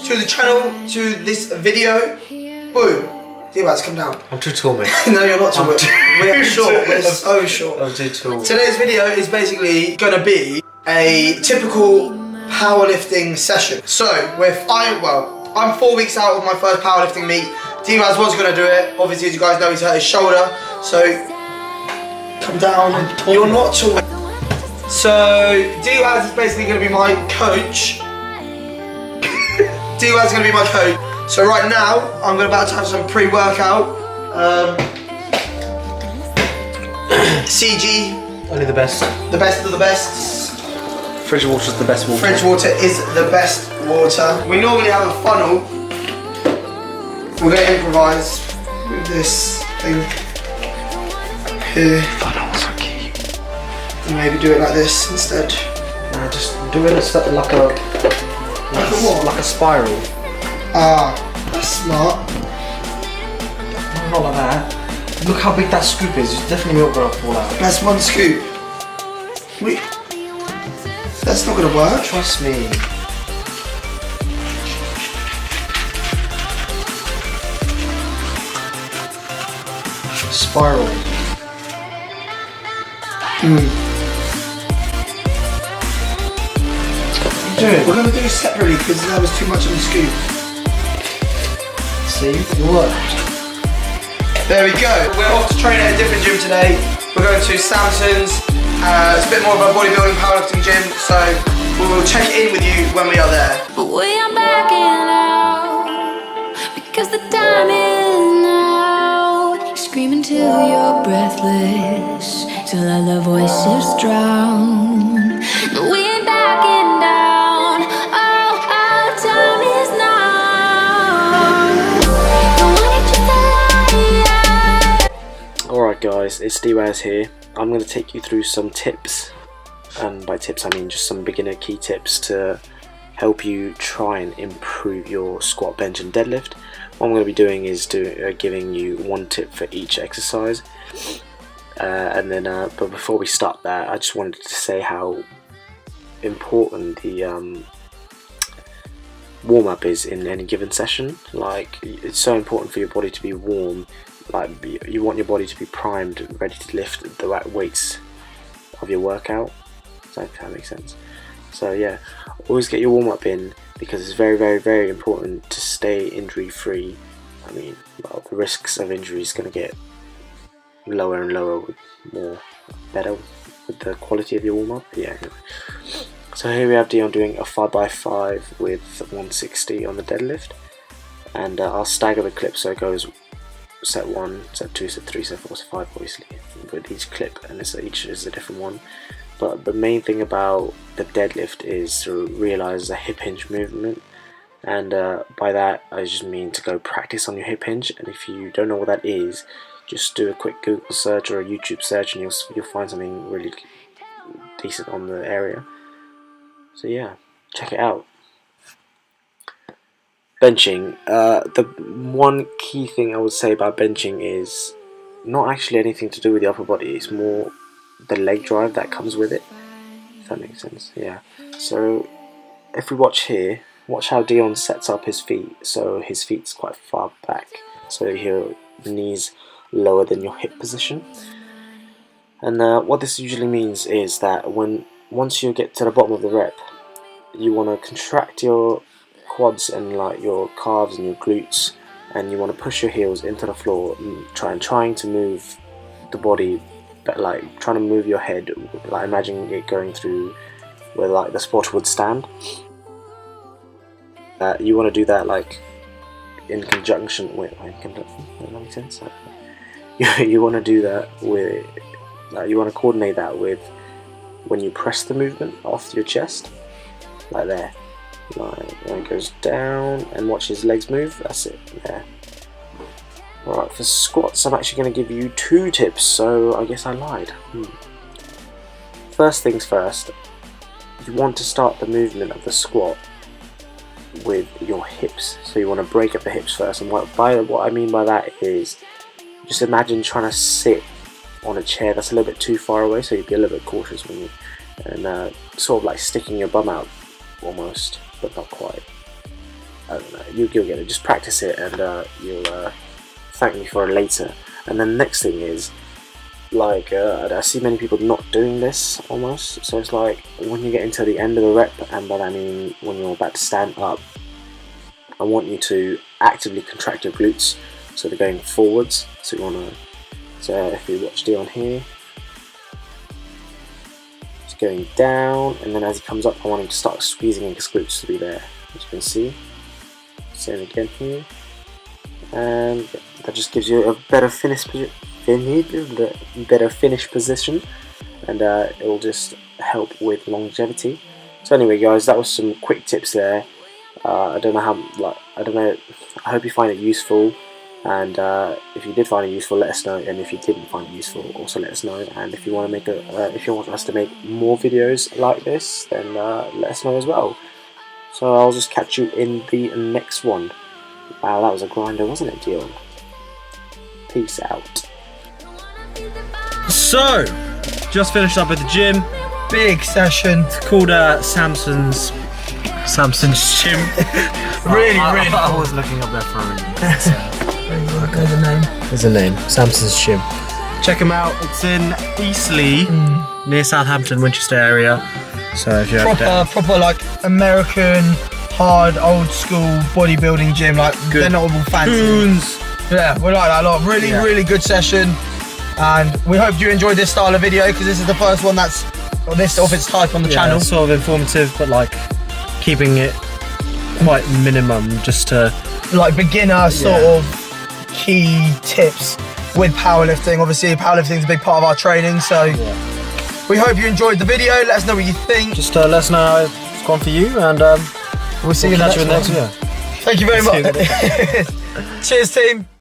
to the channel, to this video. Boom. D-Waz, come down. I'm too tall, mate. No, you're not too tall. We're short. We're so short. I'm too tall. Today's video is basically going to be a typical powerlifting session. So, I'm 4 weeks out of my first powerlifting meet. D-Waz was going to do it. Obviously, as you guys know, he's hurt his shoulder. So, come down. You're not tall. So, D-Waz is basically going to be my coach. D-Waz is going to be my coach. So right now, I'm about to have some pre-workout. CG. Only the best. The best of the best. Fridge water's the best water. Fridge water is the best water. We normally have a funnel. We're going to improvise with this thing here. Funnels are key. And maybe do it like this instead. No, just do it like a what? Like a spiral. Ah, that's smart. Not like that. Look how big that scoop is. It's definitely milk gonna fall out. That's one scoop. Wait. That's not gonna work. Trust me. Spiral. We're gonna do it separately because that was too much of a scoop. See, it worked. There we go. We're off to train at a different gym today. We're going to Samson's. It's a bit more of a bodybuilding powerlifting gym, so we'll check in with you when we are there. But we are backing out because the time is now. Screaming till you're breathless, till all the voices drown. We ain't backing down. Oh, our time is now. Alright guys, it's D-Waz here. I'm going to take you through some tips, and by tips I mean just some beginner key tips to help you try and improve your squat, bench and deadlift. What I'm going to be doing is giving you one tip for each exercise, but before we start that, I just wanted to say how important the warm-up is in any given session. Like, it's so important for your body to be warm. Like, you want your body to be primed, ready to lift the right weights of your workout. Does that make sense? So yeah, always get your warm-up in, because it's very, very, very important to stay injury-free. I mean, well, the risks of injury is going to get lower and lower with better with the quality of your warm-up. Yeah. So here we have Dion doing a 5x5 with 160 on the deadlift, and I'll stagger the clip so it goes set 1, set 2, set 3, set 4, set 5 obviously with each clip, and each is a different one. But the main thing about the deadlift is to realise the hip hinge movement, and by that I just mean to go practice on your hip hinge. And if you don't know what that is, just do a quick Google search or a YouTube search and you'll find something really decent on the area. So yeah, check it out. Benching. The one key thing I would say about benching is not actually anything to do with the upper body, it's more the leg drive that comes with it, if that makes sense. Yeah. So if we watch here, watch how Dion sets up his feet. So his feet's quite far back, so the knees lower than your hip position. And what this usually means is that once you get to the bottom of the rep, you want to contract your quads and like your calves and your glutes, and you want to push your heels into the floor, trying to move the body, but like trying to move your head, like imagine it going through where like the spotter would stand. You want to do that like in conjunction with, does that make sense? You want to do that with, you want to coordinate that with when you press the movement off your chest, like there. Like when it goes down, and watch his legs move, that's it, there. Alright, for squats I'm actually going to give you 2 tips, so I guess I lied. First things first, you want to start the movement of the squat with your hips, so you want to break up the hips first. And what I mean by that is, just imagine trying to sit on a chair that's a little bit too far away, so you'd be a little bit cautious when you, and sort of like sticking your bum out almost, but not quite. I don't know, you'll get it. Just practice it, and you'll thank me for it later. And then the next thing is, like, I see many people not doing this almost. So it's like when you get into the end of the rep, and by that I mean when you're about to stand up, I want you to actively contract your glutes so they're going forwards. So you want to, so if you watch Dion here, it's going down, and then as he comes up, I want him to start squeezing his glutes to be there, as you can see. Same again here, and that just gives you a better finish position, and it will just help with longevity. So anyway, guys, that was some quick tips there. I don't know how, I hope you find it useful, and if you did find it useful, let us know, and if you didn't find it useful, also let us know. And if you want to make if you want us to make more videos like this, then let us know as well. So I'll just catch you in the next one. Wow, that was a grinder, wasn't it, Dion? Peace out. So, just finished up at the gym. Big session. It's called Samson's gym. Really I was looking up there for a reason. There's a name. There's a name, Samson's gym. Check them out. It's in Eastleigh, near Southampton, Winchester area. So if you're proper like American, hard, old school bodybuilding gym, like good. They're not all fancy. Goons. Yeah, we like that a lot. Really good session, and we hope you enjoyed this style of video, because this is the first one that's of its type on the channel. Sort of informative, but like keeping it quite minimum, just to like beginner sort of key tips with powerlifting. Obviously, powerlifting is a big part of our training, so we hope you enjoyed the video. Let us know what you think. Just let us know how it's gone for you, and we'll see you in the next video. Thank you very much. Cheers, Cheers, team.